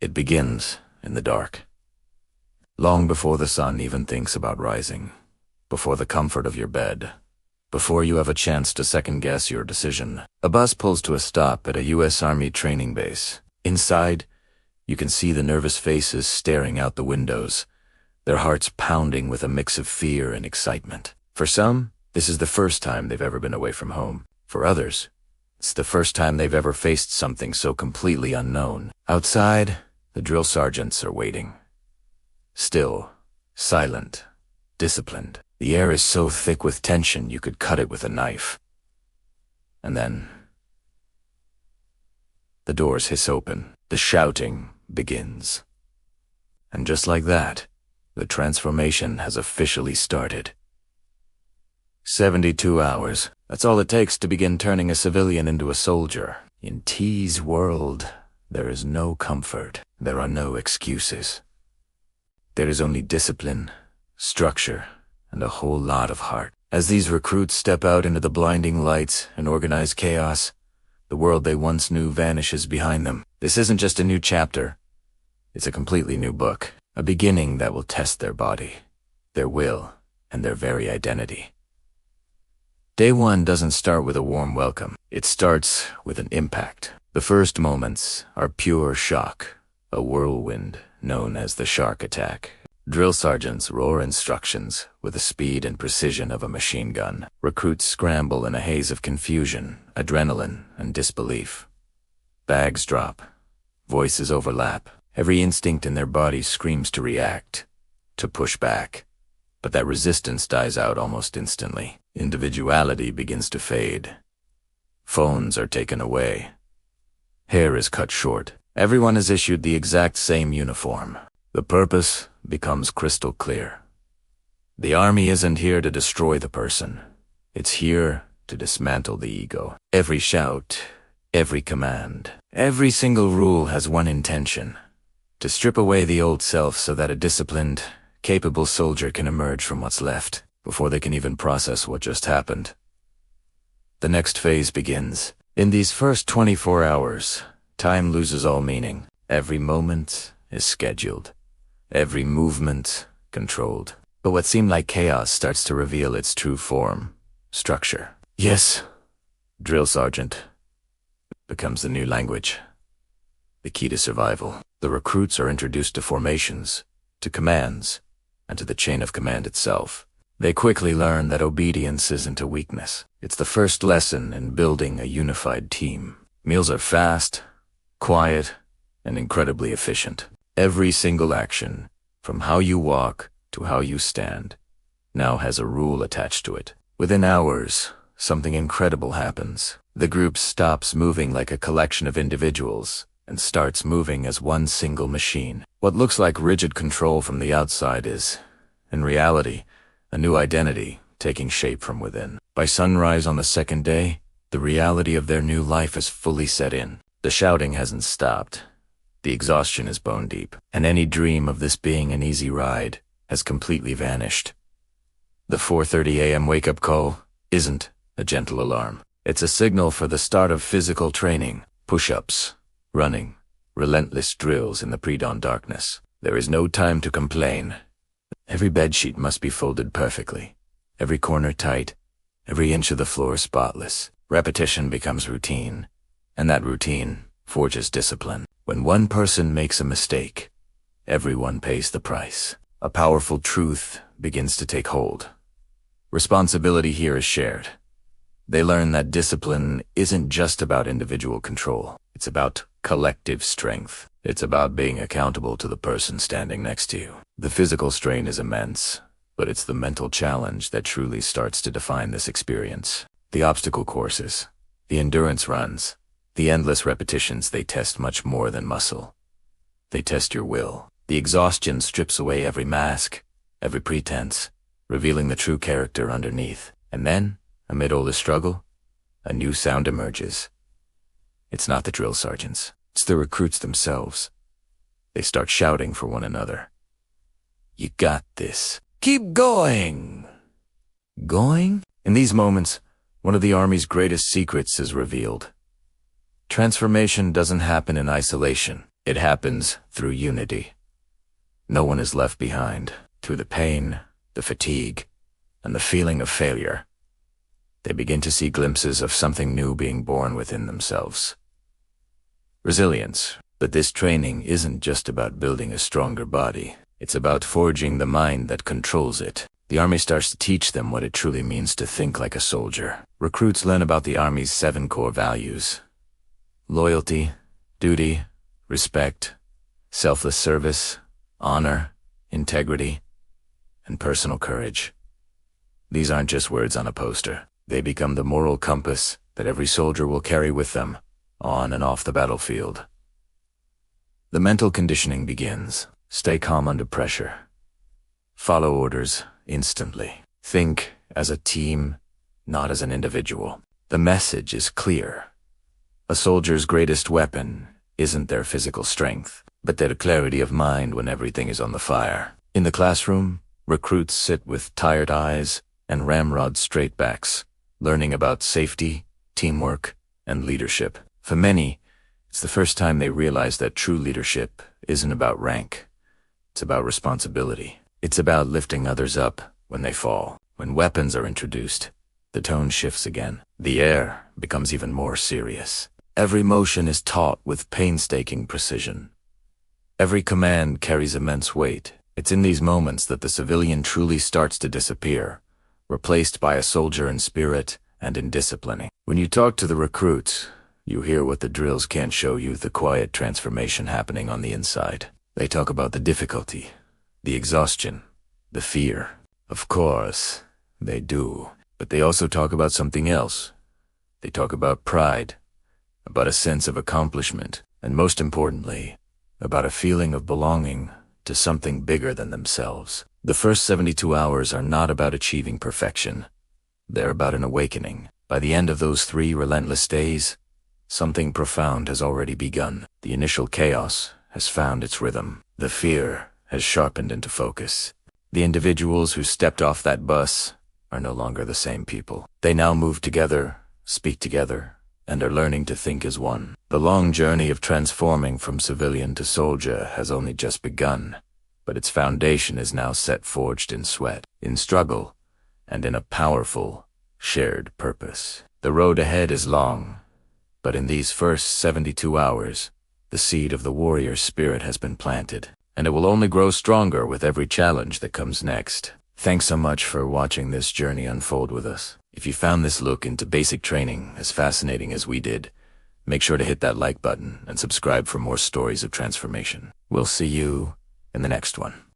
It begins in the dark. Long before the sun even thinks about rising, before the comfort of your bed, before you have a chance to second-guess your decision, a bus pulls to a stop at a U.S. Army training base. Inside, you can see the nervous faces staring out the windows, their hearts pounding with a mix of fear and excitement. For some, this is the first time they've ever been away from home. For others, it's the first time they've ever faced something so completely unknown. Outside, the drill sergeants are waiting. Still, silent, disciplined. The air is so thick with tension you could cut it with a knife. And then, the doors hiss open. The shouting begins. And just like that, the transformation has officially started. 72 hours. That's all it takes to begin turning a civilian into a soldier. In T's world, there is no comfort. There are no excuses. There is only discipline, structure, and a whole lot of heart. As these recruits step out into the blinding lights and organized chaos, the world they once knew vanishes behind them. This isn't just a new chapter. It's a completely new book. A beginning that will test their body, their will, and their very identity. Day one doesn't start with a warm welcome. It starts with an impact. The first moments are pure shock, a whirlwind known as the shark attack. Drill sergeants roar instructions with the speed and precision of a machine gun. Recruits scramble in a haze of confusion, adrenaline, and disbelief. Bags drop. Voices overlap. Every instinct in their bodies screams to react, to push back. But that resistance dies out almost instantly. Individuality begins to fade. Phones are taken away. Hair is cut short. Everyone is issued the exact same uniform. The purpose becomes crystal clear. The army isn't here to destroy the person. It's here to dismantle the ego. Every shout, every command, every single rule has one intention: to strip away the old self so that a disciplined, capable soldier can emerge from what's left before they can even process what just happened. The next phase begins. In these first 24 hours, time loses all meaning. Every moment is scheduled. Every movement controlled. But what seemed like chaos starts to reveal its true form, structure. Yes, drill sergeant becomes the new language, the key to survival. The recruits are introduced to formations, to commands, and to the chain of command itself. They quickly learn that obedience isn't a weakness. It's the first lesson in building a unified team. Meals are fast, quiet, and incredibly efficient. Every single action, from how you walk to how you stand, now has a rule attached to it. Within hours, something incredible happens. The group stops moving like a collection of individuals and starts moving as one single machine. What looks like rigid control from the outside is, in reality, a new identity taking shape from within. By sunrise on the second day, the reality of their new life is fully set in. The shouting hasn't stopped. The exhaustion is bone deep, and any dream of this being an easy ride has completely vanished. The 4:30 a.m. wake-up call isn't a gentle alarm. It's a signal for the start of physical training, push-ups, running, relentless drills in the pre-dawn darkness. There is no time to complain. Every bedsheet must be folded perfectly, every corner tight, every inch of the floor spotless. Repetition becomes routine, and that routine forges discipline. When one person makes a mistake, everyone pays the price. A powerful truth begins to take hold. Responsibility here is shared. They learn that discipline isn't just about individual control. It's about collective strength. It's about being accountable to the person standing next to you. The physical strain is immense, but it's the mental challenge that truly starts to define this experience. The obstacle courses, the endurance runs, the endless repetitions, they test much more than muscle. They test your will. The exhaustion strips away every mask, every pretense, revealing the true character underneath. And then, amid all the struggle, a new sound emerges. It's not the drill sergeants. It's the recruits themselves. They start shouting for one another. You got this. Keep going! Going? In these moments, one of the Army's greatest secrets is revealed. Transformation doesn't happen in isolation. It happens through unity. No one is left behind. Through the pain, the fatigue, and the feeling of failure, they begin to see glimpses of something new being born within themselves. Resilience. But this training isn't just about building a stronger body. It's about forging the mind that controls it. The Army starts to teach them what it truly means to think like a soldier. Recruits learn about the Army's 7 core values: loyalty, duty, respect, selfless service, honor, integrity, and personal courage. These aren't just words on a poster. They become the moral compass that every soldier will carry with them, on and off the battlefield. The mental conditioning begins. Stay calm under pressure. Follow orders instantly. Think as a team, not as an individual. The message is clear. A soldier's greatest weapon isn't their physical strength, but their clarity of mind when everything is on the fire. In the classroom, recruits sit with tired eyes and ramrod straight backs, learning about safety, teamwork, and leadership. For many, it's the first time they realize that true leadership isn't about rank. It's about responsibility. It's about lifting others up when they fall. When weapons are introduced, the tone shifts again. The air becomes even more serious. Every motion is taught with painstaking precision. Every command carries immense weight. It's in these moments that the civilian truly starts to disappear, replaced by a soldier in spirit and in disciplining. When you talk to the recruits, you hear what the drills can't show you: the quiet transformation happening on the inside. They talk about the difficulty, the exhaustion, the fear. Of course, they do. But they also talk about something else. They talk about pride, about a sense of accomplishment, and most importantly, about a feeling of belonging to something bigger than themselves. The first 72 hours are not about achieving perfection. They're about an awakening. By the end of those 3 relentless days, something profound has already begun. The initial chaos has found its rhythm. The fear has sharpened into focus. The individuals who stepped off that bus are no longer the same people. They now move together, speak together, and are learning to think as one. The long journey of transforming from civilian to soldier has only just begun, but its foundation is now set, forged in sweat, in struggle, and in a powerful, shared purpose. The road ahead is long, but in these first 72 hours, the seed of the warrior spirit has been planted, and it will only grow stronger with every challenge that comes next. Thanks so much for watching this journey unfold with us. If you found this look into basic training as fascinating as we did, make sure to hit that like button and subscribe for more stories of transformation. We'll see you in the next one.